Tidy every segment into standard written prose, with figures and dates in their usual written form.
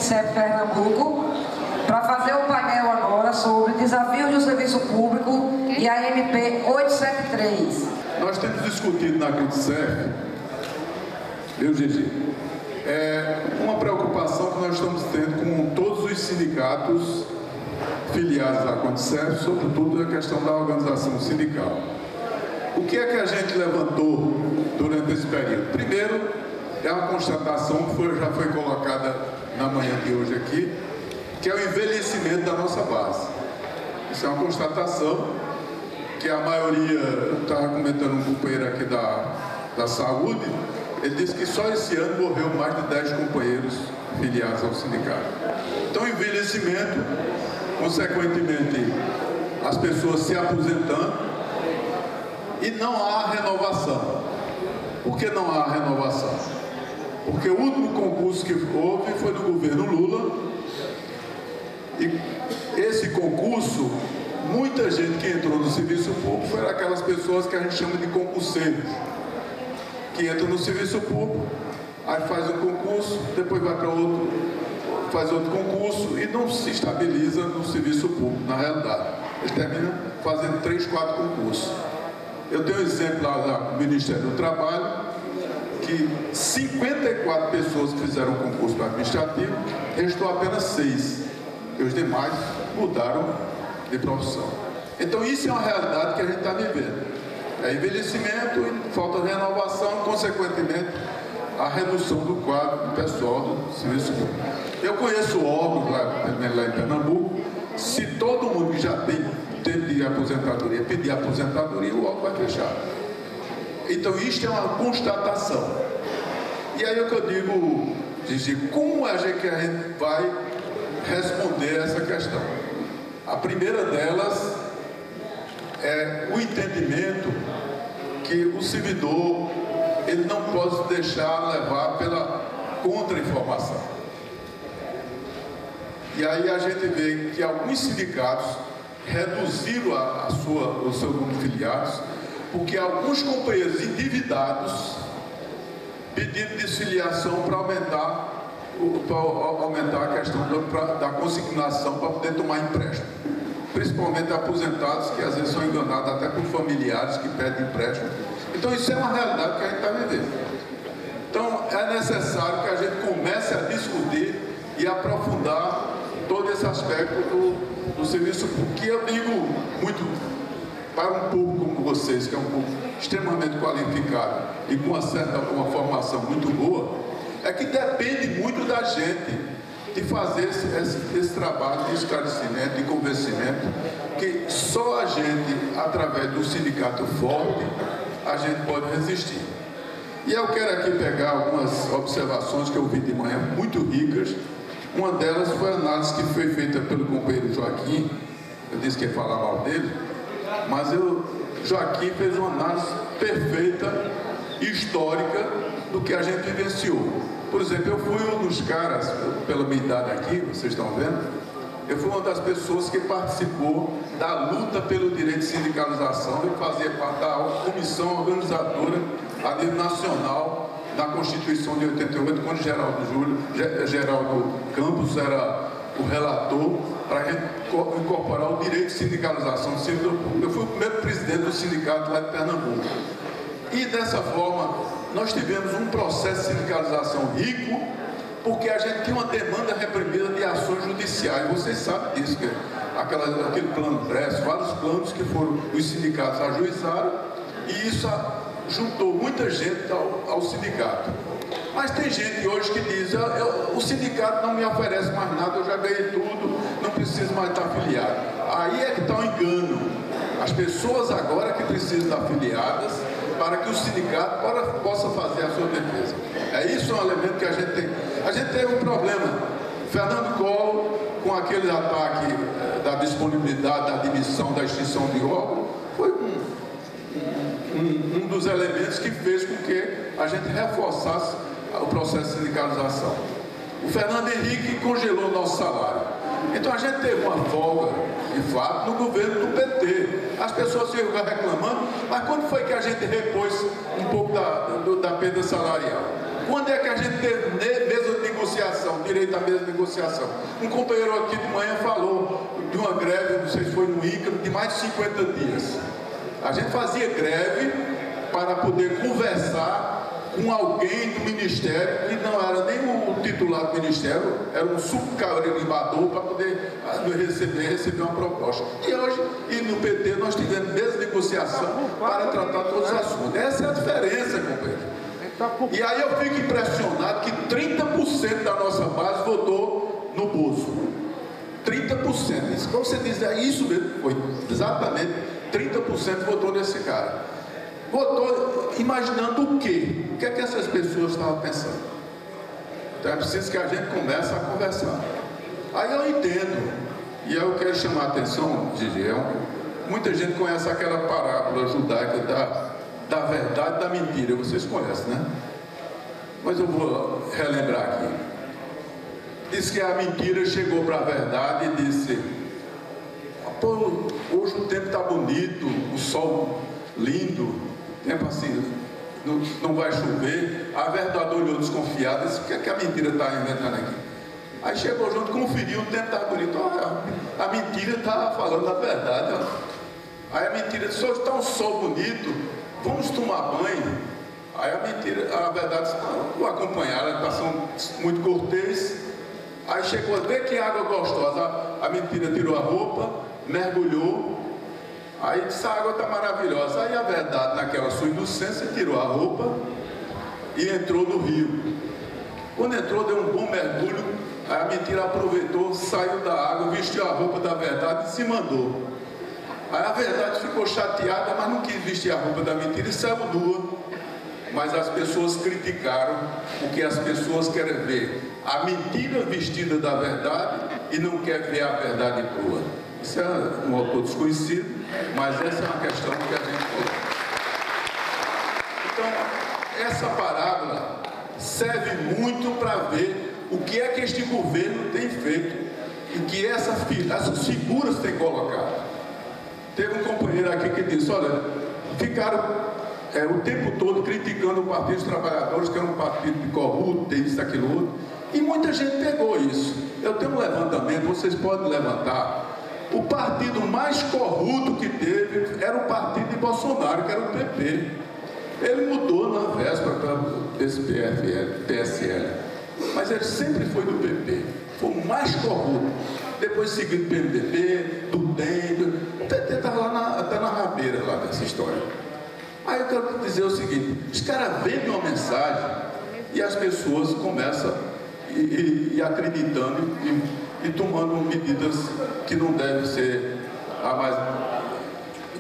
Sindicept Pernambuco, para fazer um painel agora sobre desafios do serviço público e a MP 873. Nós temos discutido na Condicef, viu, Gigi? Uma preocupação que nós estamos tendo com todos os sindicatos filiados à Condicef, sobretudo a questão da organização sindical. O que é que a gente levantou durante esse período? Primeiro, é uma constatação que já foi colocada na manhã de hoje aqui, que é o envelhecimento da nossa base. Isso é uma constatação que a maioria, estava comentando um companheiro aqui da saúde, ele disse que só esse ano morreu mais de 10 companheiros filiados ao sindicato. Então, envelhecimento, consequentemente, as pessoas se aposentando e não há renovação. Por que não há renovação? Porque o último concurso que houve foi do governo Lula e esse concurso, muita gente que entrou no serviço público foram aquelas pessoas que a gente chama de concurseiros, que entram no serviço público, aí faz um concurso, depois vai para outro, faz outro concurso e não se estabiliza no serviço público, na realidade. Ele termina fazendo 3, 4 concursos. Eu tenho um exemplo lá no Ministério do Trabalho, que 54 pessoas que fizeram um concurso para administrativo, restou apenas 6, e os demais mudaram de profissão. Então isso é uma realidade que a gente está vivendo. É envelhecimento e falta de renovação, consequentemente, a redução do quadro do pessoal do serviço público. Eu conheço órgãos lá em Pernambuco, se todo mundo que já tem tempo de aposentadoria pedir aposentadoria, o órgão vai fechar. Então, isto é uma constatação. E aí é o que eu digo, Gigi, como a gente vai responder essa questão? A primeira delas é o entendimento que o servidor ele não pode deixar levar pela contra-informação. E aí a gente vê que alguns sindicatos reduziram o seu número de filiados, porque alguns companheiros endividados pediram desfiliação para aumentar a questão da consignação para poder tomar empréstimo. Principalmente aposentados que às vezes são enganados até por familiares que pedem empréstimo. Então isso é uma realidade que a gente está vivendo. Então é necessário que a gente comece a discutir e aprofundar todo esse aspecto do serviço público, que eu digo muito para um público como vocês, que é um público extremamente qualificado e com uma formação muito boa, é que depende muito da gente de fazer esse trabalho de esclarecimento, de convencimento, que só a gente, através do sindicato forte, a gente pode resistir. E eu quero aqui pegar algumas observações que eu vi de manhã, muito ricas. Uma delas foi a análise que foi feita pelo companheiro Joaquim. Eu disse que ia falar mal dele, mas Joaquim fez uma análise perfeita, histórica, do que a gente vivenciou. Por exemplo, eu fui um dos caras, pela minha idade aqui, vocês estão vendo, eu fui uma das pessoas que participou da luta pelo direito de sindicalização e fazia parte da comissão organizadora a nível nacional da Constituição de 88, quando Geraldo Campos era o relator para incorporar o direito de sindicalização do servidor público. Eu fui o primeiro presidente do sindicato lá de Pernambuco. E dessa forma, nós tivemos um processo de sindicalização rico, porque a gente tinha uma demanda reprimida de ações judiciais. Vocês sabem disso, que aquele plano Bress, vários planos que os sindicatos ajuizaram, e isso juntou muita gente ao sindicato. Mas tem gente hoje que diz, o sindicato não me oferece mais nada, eu já ganhei tudo, não preciso mais estar afiliado. Aí é que está o engano. As pessoas agora que precisam estar afiliadas para que o sindicato possa fazer a sua defesa. Isso é um elemento que a gente tem. A gente teve um problema. Fernando Collor, com aquele ataque da disponibilidade, da admissão, da extinção de órgão, foi um dos elementos que fez com que a gente reforçasse o processo de sindicalização. O Fernando Henrique congelou o nosso salário. Então a gente teve uma folga, de fato, no governo do PT. As pessoas ficam reclamando, mas quando foi que a gente repôs um pouco da perda salarial? Quando é que a gente teve mesa de negociação, direito à mesa de negociação? Um companheiro aqui de manhã falou de uma greve, não sei se foi no INCRA, de mais de 50 dias. A gente fazia greve para poder conversar com alguém do Ministério, que não era nem o titular do Ministério, era um subcarimbador para poder receber uma proposta. E hoje, e no PT, nós tivemos mesa de negociação para tratar todos os assuntos. Essa é a diferença, companheiro. E aí eu fico impressionado que 30% da nossa base votou no Bozo. 30%. Isso, como você diz, é isso mesmo, foi exatamente 30% votou nesse cara. Votou imaginando o quê? O que é que essas pessoas estavam pensando? Então é preciso que a gente comece a conversar. Aí eu entendo, e eu quero chamar a atenção, Gigi, muita gente conhece aquela parábola judaica da verdade e da mentira, vocês conhecem, né? Mas eu vou relembrar aqui. Diz que a mentira chegou para a verdade e disse: pô, hoje o tempo está bonito, o sol lindo, tempo assim, não vai chover. A verdade olhou desconfiada e disse: o que é que a mentira está inventando aqui? Aí chegou junto, conferiu, o tempo estava bonito. Olha, a mentira estava falando a verdade. Ó. Aí a mentira disse: hoje está um sol bonito, vamos tomar banho. Aí a verdade disse: não, vou acompanhar, ela está sendo muito cortês. Aí chegou a ver que água gostosa. A mentira tirou a roupa, mergulhou. Aí disse: a água está maravilhosa. Aí a verdade, naquela sua inocência, tirou a roupa e entrou no rio. Quando entrou, deu um bom mergulho. Aí a mentira aproveitou, saiu da água, vestiu a roupa da verdade e se mandou. Aí a verdade ficou chateada, mas não quis vestir a roupa da mentira e saiu nua. Mas as pessoas criticaram, porque as pessoas querem ver a mentira vestida da verdade e não quer ver a verdade crua. Isso é um autor desconhecido, mas essa é uma questão que a gente coloca. Então, essa parábola serve muito para ver o que é que este governo tem feito e que essas figuras têm colocado. Teve um companheiro aqui que disse: olha, ficaram o tempo todo criticando o Partido dos Trabalhadores, que era um partido de corrupto, tem isso, aquilo outro, e muita gente pegou isso. Eu tenho um levantamento, vocês podem levantar. O partido mais corrupto que teve era o partido de Bolsonaro, que era o PP. Ele mudou na véspera para esse PSL, mas ele sempre foi do PP, foi o mais corrupto. Depois seguido do PMDB, do DEM, o PT estava lá até na rabeira lá dessa história. Aí eu quero dizer o seguinte: os caras vendem uma mensagem e as pessoas começam e acreditando e tomando medidas que não devem ser a mais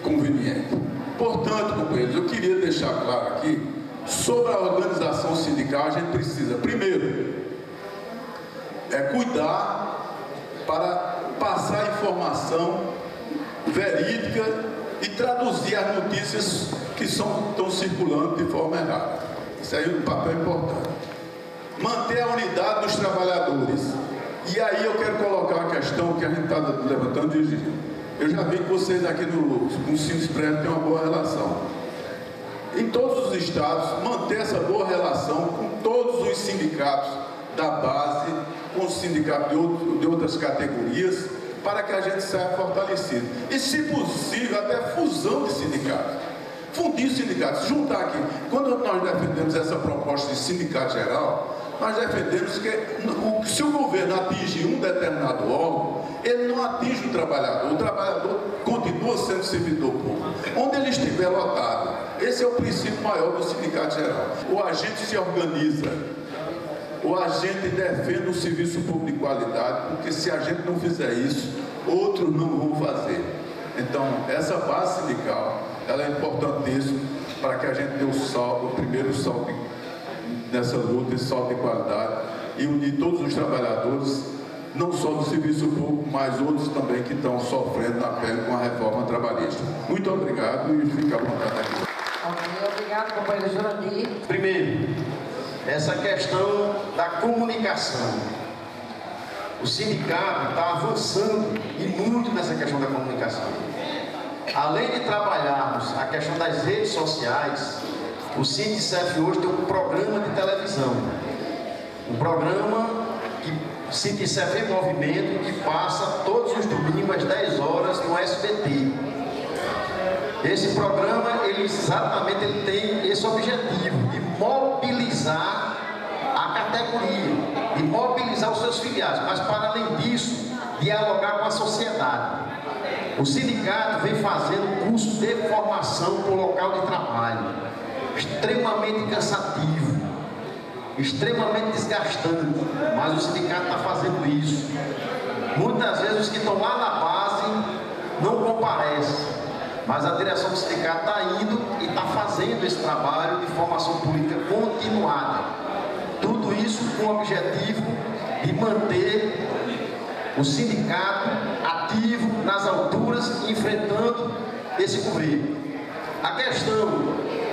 conveniente. Portanto, companheiros, eu queria deixar claro aqui, sobre a organização sindical, a gente precisa, primeiro, cuidar para passar informação verídica e traduzir as notícias que estão circulando de forma errada. Isso aí é um papel importante. Manter a unidade dos trabalhadores. E aí eu quero colocar uma questão que a gente está levantando. Eu já vi que vocês aqui no Sindexpress têm uma boa relação. Em todos os estados, manter essa boa relação com todos os sindicatos da base, com os sindicatos de outras categorias, para que a gente saia fortalecido. E, se possível, até fusão de sindicatos. Fundir sindicatos, juntar aqui. Quando nós defendemos essa proposta de sindicato geral, nós defendemos que se o governo atinge um determinado órgão, ele não atinge o trabalhador continua sendo servidor público, onde ele estiver lotado. Esse é o princípio maior do sindicato geral. O agente se organiza, o agente defende o serviço público de qualidade, porque se a gente não fizer isso, outros não vão fazer. Então, essa base sindical, ela é importantíssima para que a gente dê o primeiro salto nessa luta, esse salto de qualidade, e unir todos os trabalhadores, não só do serviço público, mas outros também que estão sofrendo na pele com a reforma trabalhista. Muito obrigado e fica à vontade aqui. Ok, obrigado, companheiro Jurandir. Primeiro, essa questão da comunicação. O sindicato está avançando e muito nessa questão da comunicação. Além de trabalharmos a questão das redes sociais, O Sindicef hoje tem um programa de televisão. Um programa que Sindicef em Movimento, que passa todos os domingos às 10 horas no SBT. Esse programa, ele tem esse objetivo de mobilizar a categoria, de mobilizar os seus filiados, mas para além disso, dialogar com a sociedade. O sindicato vem fazendo curso de formação por local de trabalho, extremamente cansativo, extremamente desgastante, mas o sindicato está fazendo isso. Muitas vezes os que estão lá na base não comparecem, mas a direção do sindicato está indo e está fazendo esse trabalho de formação política continuada. Tudo isso com o objetivo de manter o sindicato ativo nas alturas, enfrentando esse governo. A questão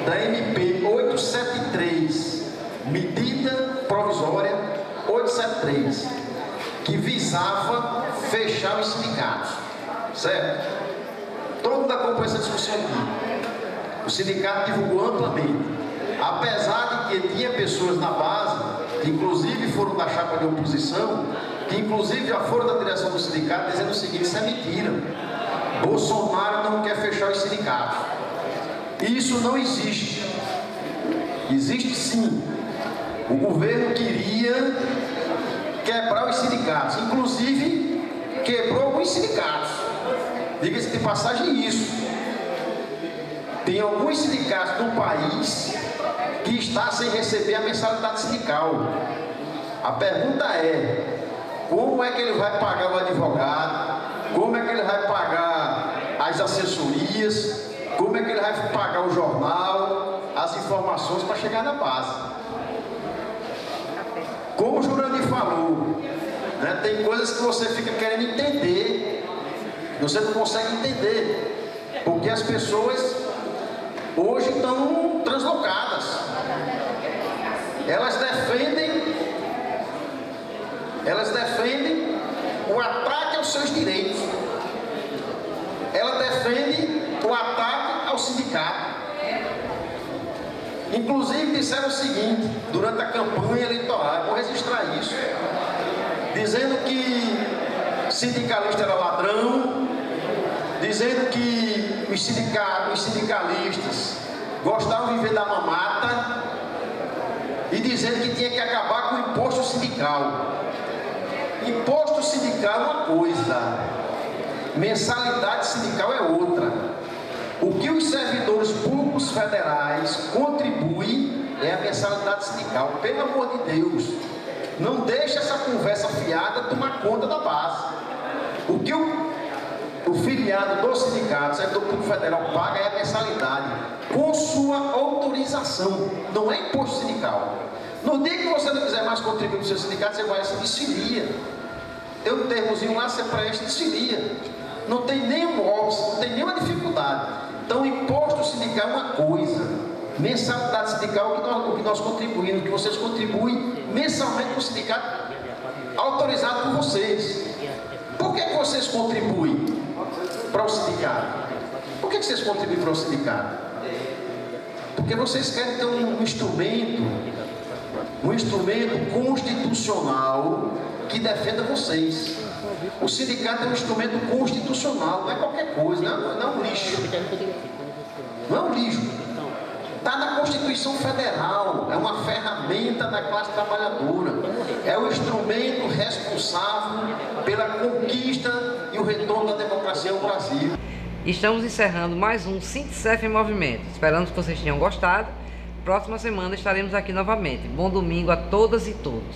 da MP 873, medida provisória 873, que visava fechar os sindicatos, certo? Todo mundo acompanha essa discussão aqui. O sindicato divulgou amplamente. Apesar de que tinha pessoas na base, que inclusive foram da chapa de oposição, que inclusive já foram da direção do sindicato, dizendo o seguinte: isso é mentira. Bolsonaro não quer fechar os sindicatos. Isso não existe. Existe sim. O governo queria quebrar os sindicatos, inclusive quebrou alguns sindicatos. Diga-se de passagem isso. Tem alguns sindicatos no país que está sem receber a mensalidade sindical. A pergunta é: como é que ele vai pagar o advogado? Como é que ele vai pagar as assessorias? Como é que ele vai pagar o jornal, as informações para chegar na base? Como o Jurandir falou, né, tem coisas que você fica querendo entender, você não consegue entender, porque as pessoas hoje estão translocadas. Elas defendem o ataque aos seus direitos. Ela defende o ataque ao sindicato. Inclusive disseram o seguinte, durante a campanha eleitoral, vou registrar isso, dizendo que sindicalista era ladrão, dizendo que os sindicalistas gostavam de viver da mamata e dizendo que tinha que acabar com o imposto sindical. Imposto sindical é uma coisa, mensalidade sindical é outra. O que os servidores públicos federais contribuem é a mensalidade sindical. Pelo amor de Deus, não deixe essa conversa fiada tomar conta da base. O que o filiado do sindicato, servidor público federal, paga é a mensalidade, com sua autorização, não é imposto sindical. No dia que você não quiser mais contribuir para o seu sindicato, você vai se desfilia. Tem um termozinho lá, você preenche e desfilia. Não tem nenhum óbice, não tem nenhuma dificuldade. Então, imposto sindical é uma coisa, mensalidade sindical é o que nós contribuímos, o que vocês contribuem mensalmente para o sindicato, autorizado por vocês. Por que vocês contribuem para o sindicato? Por que vocês contribuem para o sindicato? Porque vocês querem ter um instrumento constitucional que defenda vocês. O sindicato é um instrumento constitucional, não é qualquer coisa, não é um lixo. Não é um lixo. Está na Constituição Federal, é uma ferramenta da classe trabalhadora, é o instrumento responsável pela conquista e o retorno da democracia ao Brasil. Estamos encerrando mais um Sindicef em Movimento. Esperamos que vocês tenham gostado. Próxima semana estaremos aqui novamente. Bom domingo a todas e todos.